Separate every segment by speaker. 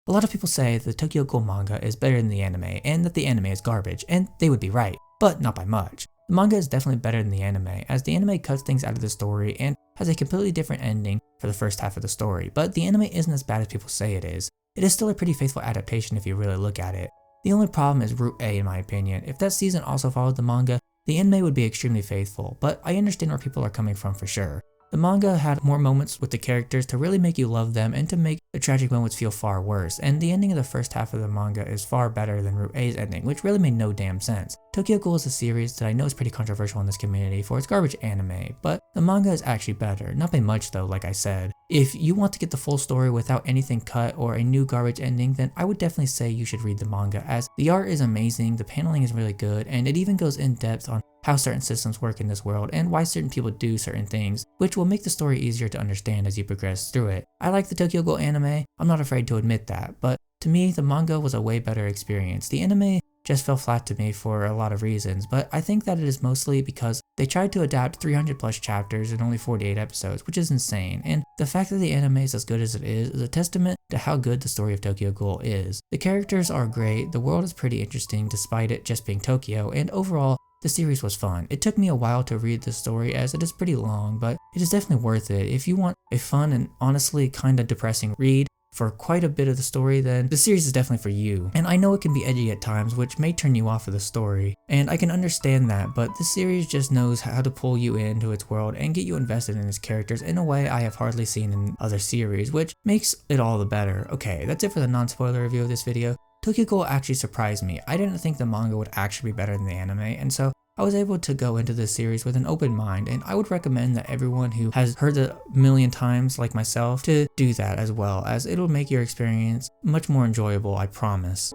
Speaker 1: A lot of people say the Tokyo Ghoul manga is better than the anime and that the anime is garbage, and they would be right, but not by much. The manga is definitely better than the anime, as the anime cuts things out of the story and has a completely different ending for the first half of the story, but the anime isn't as bad as people say it is. It is still a pretty faithful adaptation if you really look at it. The only problem is Route A in my opinion. If that season also followed the manga, the anime would be extremely faithful, but I understand where people are coming from for sure. The manga had more moments with the characters to really make you love them and to make the tragic moments feel far worse, and the ending of the first half of the manga is far better than Route A's ending, which really made no damn sense. Tokyo Ghoul is a series that I know is pretty controversial in this community for its garbage anime, but the manga is actually better, not by much though, like I said. If you want to get the full story without anything cut or a new garbage ending, then I would definitely say you should read the manga, as the art is amazing, the paneling is really good, and it even goes in depth on how certain systems work in this world and why certain people do certain things, which will make the story easier to understand as you progress through it. I like the Tokyo Ghoul anime, I'm not afraid to admit that, but to me the manga was a way better experience. The anime just fell flat to me for a lot of reasons, but I think that it is mostly because they tried to adapt 300 plus chapters in only 48 episodes, which is insane, and the fact that the anime is as good as it is a testament to how good the story of Tokyo Ghoul is. The characters are great, the world is pretty interesting despite it just being Tokyo, and overall, the series was fun. It took me a while to read the story as it is pretty long, but it is definitely worth it. If you want a fun and honestly kinda depressing read for quite a bit of the story, then the series is definitely for you. And I know it can be edgy at times, which may turn you off of the story, and I can understand that, but the series just knows how to pull you into its world and get you invested in its characters in a way I have hardly seen in other series, which makes it all the better. Okay, that's it for the non-spoiler review of this video. Tokyo Ghoul actually surprised me. I didn't think the manga would actually be better than the anime, and so I was able to go into this series with an open mind, and I would recommend that everyone who has heard it a million times like myself to do that as well, as it'll make your experience much more enjoyable, I promise.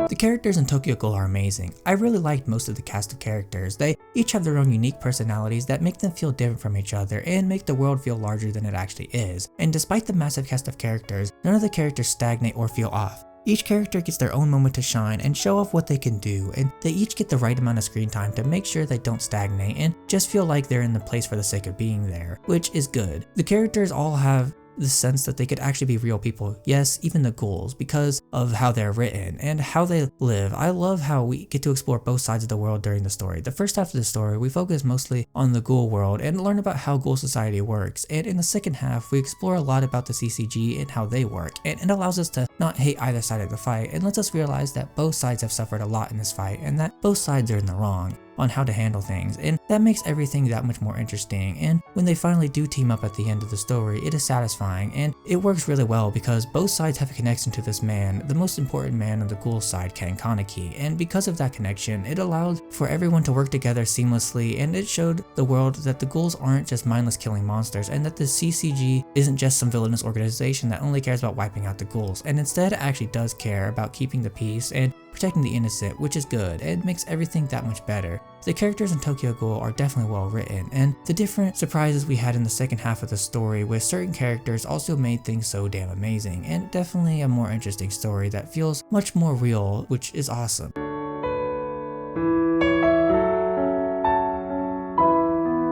Speaker 1: The characters in Tokyo Ghoul are amazing. I really liked most of the cast of characters. They each have their own unique personalities that make them feel different from each other and make the world feel larger than it actually is. And despite the massive cast of characters, none of the characters stagnate or feel off. Each character gets their own moment to shine and show off what they can do, and they each get the right amount of screen time to make sure they don't stagnate and just feel like they're in the place for the sake of being there, which is good. The characters all have the sense that they could actually be real people, yes, even the ghouls, because of how they're written and how they live. I love how we get to explore both sides of the world during the story. The first half of the story, we focus mostly on the ghoul world and learn about how ghoul society works, and in the second half, we explore a lot about the CCG and how they work, and it allows us to not hate either side of the fight and lets us realize that both sides have suffered a lot in this fight and that both sides are in the wrong on how to handle things, and that makes everything that much more interesting. And when they finally do team up at the end of the story, it is satisfying, and it works really well because both sides have a connection to this man, the most important man on the ghoul side, Ken Kaneki, and because of that connection, it allowed for everyone to work together seamlessly, and it showed the world that the ghouls aren't just mindless killing monsters, and that the CCG isn't just some villainous organization that only cares about wiping out the ghouls, and instead actually does care about keeping the peace and protecting the innocent, which is good, and makes everything that much better. The characters in Tokyo Ghoul are definitely well written, and the different surprises we had in the second half of the story with certain characters also made things so damn amazing, and definitely a more interesting story that feels much more real, which is awesome.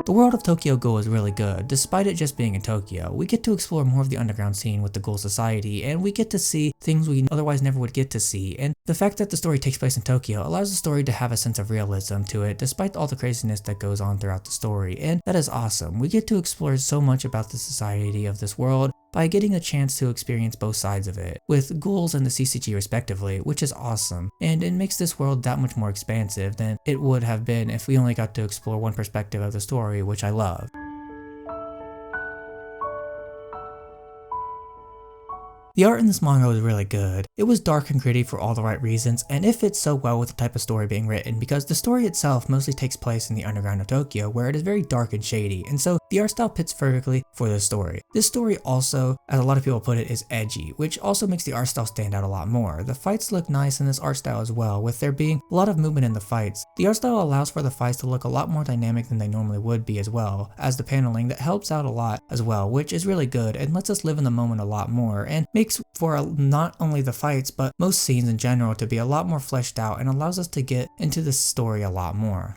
Speaker 1: The world of Tokyo Ghoul is really good. Despite it just being in Tokyo, we get to explore more of the underground scene with the Ghoul Society, and we get to see things we otherwise never would get to see, and the fact that the story takes place in Tokyo allows the story to have a sense of realism to it despite all the craziness that goes on throughout the story, and that is awesome. We get to explore so much about the society of this world by getting a chance to experience both sides of it, with ghouls and the CCG respectively, which is awesome, and it makes this world that much more expansive than it would have been if we only got to explore one perspective of the story, which I love. The art in this manga was really good. It was dark and gritty for all the right reasons, and it fits so well with the type of story being written because the story itself mostly takes place in the underground of Tokyo, where it is very dark and shady, and so the art style fits perfectly for this story. This story also, as a lot of people put it, is edgy, which also makes the art style stand out a lot more. The fights look nice in this art style as well, with there being a lot of movement in the fights. The art style allows for the fights to look a lot more dynamic than they normally would be as well, as the paneling that helps out a lot as well, which is really good and lets us live in the moment a lot more, and makes for not only the fights but most scenes in general to be a lot more fleshed out and allows us to get into the story a lot more.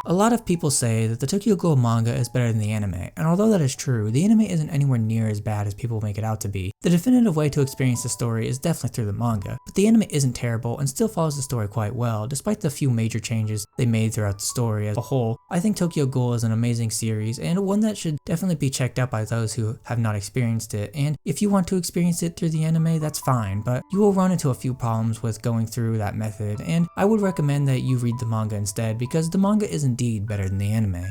Speaker 1: A lot of people say that the Tokyo Ghoul manga is better than the anime, and although that is true, the anime isn't anywhere near as bad as people make it out to be. The definitive way to experience the story is definitely through the manga, but the anime isn't terrible and still follows the story quite well, despite the few major changes they made throughout the story as a whole. I think Tokyo Ghoul is an amazing series, and one that should definitely be checked out by those who have not experienced it, and if you want to experience it through the anime, that's fine, but you will run into a few problems with going through that method, and I would recommend that you read the manga instead, because the manga is indeed better than the anime.